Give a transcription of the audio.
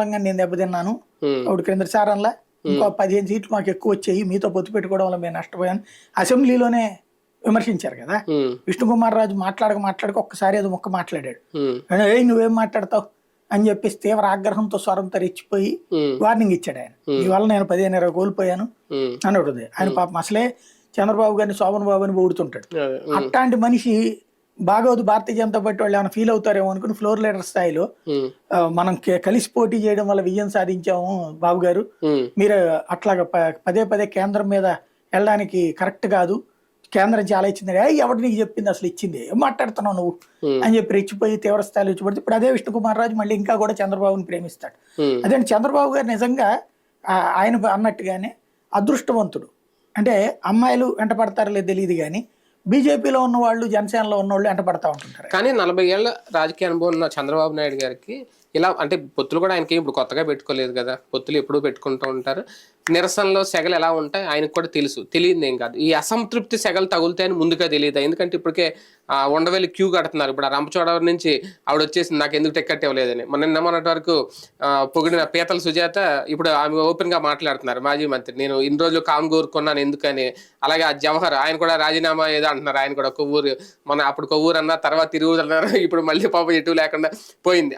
నేను దెబ్బతిన్నాను అప్పుడు క్రిందసారంలా ఇంకో 15 సీట్లు మాకు ఎక్కువ వచ్చాయి, మీతో పొత్తు పెట్టుకోవడం వల్ల మేము నష్టపోయాను అసెంబ్లీలోనే విమర్శించారు కదా. విష్ణుకుమార్ రాజు మాట్లాడక ఒక్కసారి ఏదో మొక్క మాట్లాడాడు, ఏ నువ్వేం మాట్లాడతావు అని చెప్పేసి తీవ్ర ఆగ్రహంతో స్వరంతో రెచ్చిపోయి వార్నింగ్ ఇచ్చాడు. ఆయన ఈ వల్ల నేను 15-20 కోల్పోయాను అని ఉంటుంది. ఆయన పాపం అసలే చంద్రబాబు గారిని శోభన్ బాబు అని పొగుడుతుంటాడు. అట్లాంటి మనిషి బాగోదు భారతీయ జనతా పార్టీ వాళ్ళు ఏమైనా ఫీల్ అవుతారేమో అనుకుని ఫ్లోర్ లీడర్ స్థాయిలో మనం కలిసి పోటీ చేయడం వల్ల విజయం సాధించాము బాబు గారు, మీరు అట్లాగా పదే కేంద్రం మీద వెళ్ళడానికి కరెక్ట్ కాదు, కేంద్రం చాలా ఇచ్చింది, ఎవరు నీకు చెప్పింది అసలు ఇచ్చింది, ఏం మాట్లాడుతున్నావు నువ్వు అని చెప్పి రెచ్చిపోయి తీవ్ర స్థాయిలో రెచ్చిపడితే ఇప్పుడు అదే విష్ణుకుమార్ రాజు మళ్ళీ ఇంకా కూడా చంద్రబాబుని ప్రేమిస్తాడు. అదే చంద్రబాబు గారు నిజంగా ఆయన అన్నట్టుగానే అదృష్టవంతుడు. అంటే అమ్మాయిలు వెంట పడతారో లేదు తెలియదు కానీ బీజేపీలో ఉన్న వాళ్ళు జనసేనలో ఉన్న వాళ్ళు వెంట పడతా ఉంటుంటారు. కానీ 40 ఏళ్ల రాజకీయ అనుభవం ఉన్న చంద్రబాబు నాయుడు గారికి ఇలా అంటే పొత్తులు కూడా ఆయనకి ఇప్పుడు కొత్తగా పెట్టుకోలేదు కదా, పొత్తులు ఎప్పుడూ పెట్టుకుంటూ ఉంటారు. నిరసనలో సెగలు ఎలా ఉంటాయి ఆయనకు కూడా తెలియదు ఏం కాదు. ఈ అసంతృప్తి సెగలు తగులుతాయని ముందుగా తెలియదు. ఎందుకంటే ఇప్పటికే ఉండవెళ్ళి క్యూ కడుతున్నారు. ఇప్పుడు ఆ రంపచోడవరం నుంచి ఆవిడ వచ్చేసి నాకు ఎందుకు టికెట్ ఇవ్వలేదని మొన్నటి వరకు పొగిడిన పీతల సుజాత ఇప్పుడు ఆమె ఓపెన్ గా మాట్లాడుతున్నారు, మాజీ మంత్రి నేను ఇన్ని రోజులు కామ్ కోరుకున్నాను ఎందుకని. అలాగే ఆ జవహర్ ఆయన కూడా రాజీనామా ఏదో అంటున్నారు, ఆయన కూడా కొవ్వూరు అప్పుడు కొవ్వూరు అన్న తర్వాత తిరుగురు అన్నారు, ఇప్పుడు మళ్ళీ పాపం ఎటు లేకుండా పోయింది.